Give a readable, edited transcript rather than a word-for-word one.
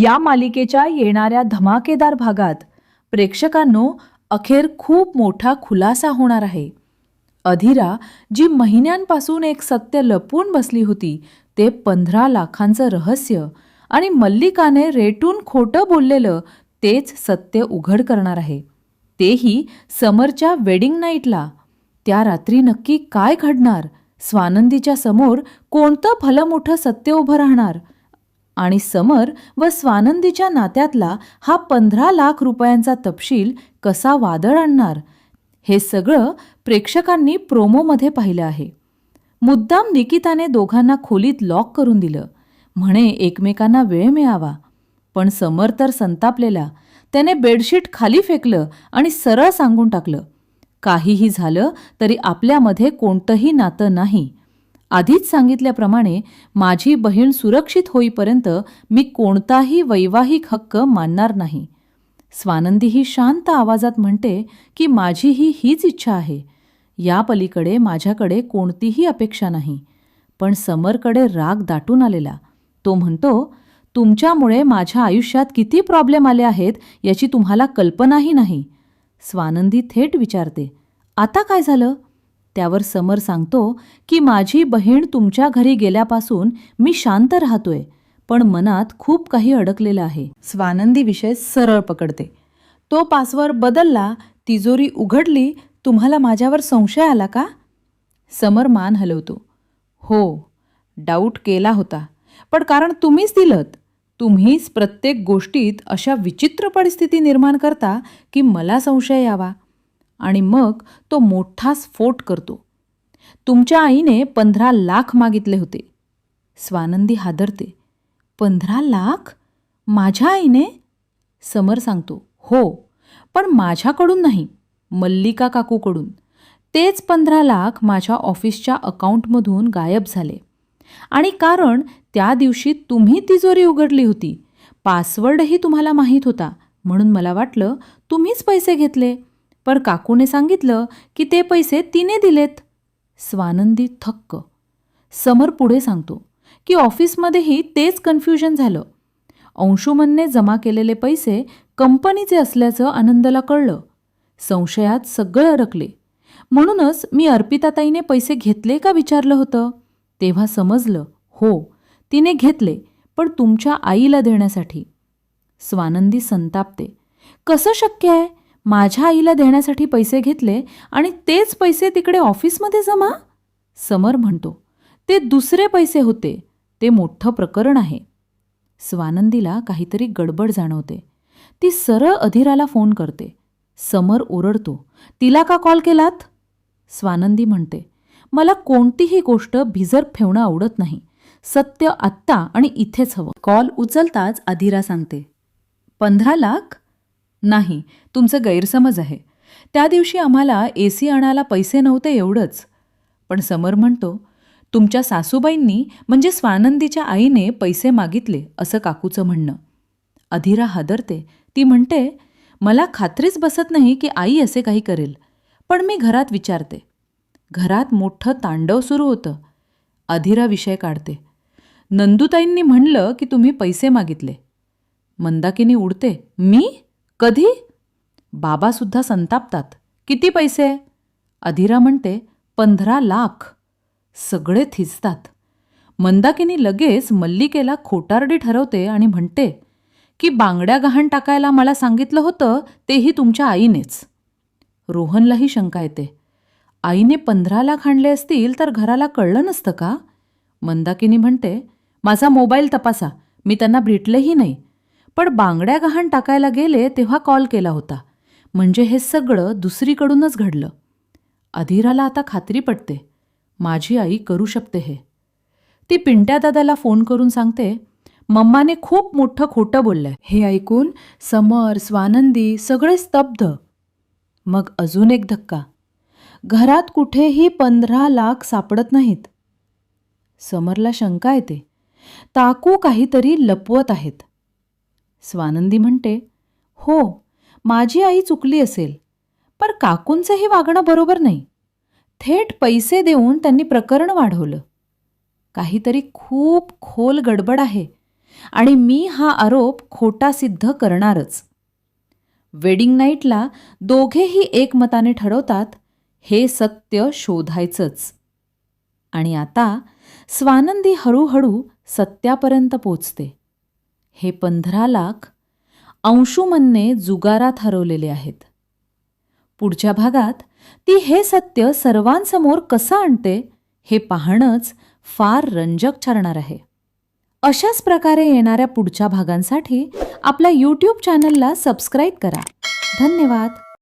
या मालिकेच्या येणाऱ्या धमाकेदार भागात प्रेक्षकांनो अखेर खूप मोठा खुलासा होणार आहे. अधीरा जी महिन्यांपासून एक सत्य लपवून बसली होती ते 15 लाखांचं रहस्य आणि मल्लिकाने रेटून खोटं बोललेलं तेच सत्य उघड करणार आहे. तेही समरच्या वेडिंग नाईटला. त्या रात्री नक्की काय घडणार? स्वानंदीच्या समोर कोणतं भलं मोठं सत्य उभं राहणार? आणि समर व स्वानंदीच्या नात्यातला हा 15 लाख रुपयांचा तपशील कसा वादळ आणणार? हे सगळं प्रेक्षकांनी प्रोमोमध्ये पाहिलं आहे. मुद्दाम निकिताने दोघांना खोलीत लॉक करून दिलं, म्हणे एकमेकांना वेळ मिळावा. पण समर तर संतापलेला. त्याने बेडशीट खाली फेकलं आणि सरळ सांगून टाकलं, काहीही झालं तरी आपल्यामध्ये कोणतंही नातं नाही. आधीच सांगितल्याप्रमाणे माझी बहीण सुरक्षित होईपर्यंत मी कोणताही वैवाहिक हक्क मानणार नाही. स्वानंदी ही शांत आवाजात म्हणते की माझीही हीच इच्छा आहे. या पलीकडे माझ्याकडे कोणतीही अपेक्षा नाही. पण समरकडे राग दाटून आलेला. तो म्हणतो, तुमच्यामुळे माझ्या आयुष्यात किती प्रॉब्लेम आले आहेत याची तुम्हाला कल्पनाही नाही. स्वानंदी थेट विचारते, आता काय झालं? त्यावर समर सांगतो की माझी बहीण तुमच्या घरी गेल्यापासून मी शांत राहतोय, पण मनात खूप काही अडकलेलं आहे. स्वानंदी विषय सरळ पकडते. तो पासवर्ड बदलला, तिजोरी उघडली, तुम्हाला माझ्यावर संशय आला का? समर मान हलवतो. हो, डाऊट केला होता, पण कारण तुम्हीच दिलत. तुम्हीच प्रत्येक गोष्टीत अशा विचित्र परिस्थिती निर्माण करता की मला संशय यावा. आणि मग तो मोठा स्फोट करतो. तुमच्या आईने 15 लाख मागितले होते. स्वानंदी हादरते. 15 लाख? माझ्या आईने? समर सांगतो, हो, पण माझ्याकडून नाही, मल्लिका काकूकडून. तेच 15 लाख माझ्या ऑफिसच्या अकाउंटमधून गायब झाले. आणि कारण त्या दिवशी तुम्ही तिजोरी उघडली होती. पासवर्डही तुम्हाला माहीत होता, म्हणून मला वाटलं तुम्हीच पैसे घेतले. पण काकूने सांगितलं की ते पैसे तिने दिलेत. स्वानंदी थक्क. समर पुढे सांगतो की ऑफिसमध्येही तेच कन्फ्युजन झालं. अंशुमनने जमा केलेले पैसे कंपनीचे असल्याचं आनंदला कळलं. संशयात सगळं अडकले. म्हणूनच मी अर्पिताताईने पैसे घेतले का विचारलं होतं. तेव्हा समजलं, हो, तिने घेतले, पण तुमच्या आईला देण्यासाठी. स्वानंदी संतापते. कसं शक्य आहे? माझ्या आईला देण्यासाठी पैसे घेतले आणि तेच पैसे तिकडे ऑफिसमध्ये जमा? समर म्हणतो, ते दुसरे पैसे होते. ते मोठं प्रकरण आहे. स्वानंदीला काहीतरी गडबड जाणवते. ती सरळ अधीराला फोन करते. समर ओरडतो, तिला का कॉल केलात? स्वानंदी म्हणते, मला कोणतीही गोष्ट भिजर ठेवणं आवडत नाही. सत्य आत्ता आणि इथेच हवं. कॉल उचलताच अधीरा सांगते, 15 लाख? नाही, तुमचं गैरसमज आहे. त्या दिवशी आम्हाला AC आणायला पैसे नव्हते एवढंच. पण समर म्हणतो, तुमच्या सासूबाईंनी म्हणजे स्वानंदीच्या आईने पैसे मागितले असं काकूचं म्हणणं. अधीरा हादरते. ती म्हणते, मला खात्रीच बसत नाही की आई असे काही करेल. पण मी घरात विचारते. घरात मोठं तांडव सुरू होतं. अधीरा विषय काढते. नंदुताईंनी म्हणलं की तुम्ही पैसे मागितले. मंदाकिनी उडते, मी? कधी? बाबासुद्धा संतापतात. किती पैसे? अधीरा म्हणते, 15 लाख. सगळे थिजतात. मंदाकिनी लगेच मल्लिकेला खोटारडी ठरवते आणि म्हणते की बांगड्या गहाण टाकायला मला सांगितलं होतं तेही तुमच्या आईनेच. रोहनलाही शंका येते. आईने 15 लाख आणले असतील तर घराला कळलं नसतं का? मंदाकिनी म्हणते, माझा मोबाईल तपासा, मी त्यांना भेटलेही नाही. पण बांगड्या गहाण टाकायला गेले तेव्हा कॉल केला होता. म्हणजे हे सगळं दुसरीकडूनच घडलं. अधीराला आता खात्री पटते, माझी आई करू शकते हे. ती पिंट्या दादाला फोन करून सांगते, मम्माने खूप मोठं खोटं बोललंय. हे ऐकून समर, स्वानंदी सगळे स्तब्ध. मग अजून एक धक्का. घरात कुठेही 15 लाख सापडत नाहीत. समरला शंका येते, काकू काहीतरी लपवत आहेत. स्वानंदी म्हणते, हो, माझी आई चुकली असेल, पण काकूंचंही वागणं बरोबर नाही. थेट पैसे देऊन त्यांनी प्रकरण वाढवलं. काहीतरी खूप खोल गडबड आहे. आणि मी हा आरोप खोटा सिद्ध करणारच. वेडिंग नाईटला दोघेही एकमताने ठरवतात, हे सत्य शोधायचंच. आणि आता स्वानंदी हळूहळू सत्यापर्यंत पोचते. हे 15 लाख अंशुमनने जुगारात हरवलेले आहेत. पुढच्या भागात ती हे सत्य सर्वांसमोर कसं आणते हे पाहणंच फार रंजक ठरणार आहे. अशाच प्रकारे येणाऱ्या पुढच्या भागांसाठी आपल्या YouTube चॅनलला सबस्क्राईब करा. धन्यवाद.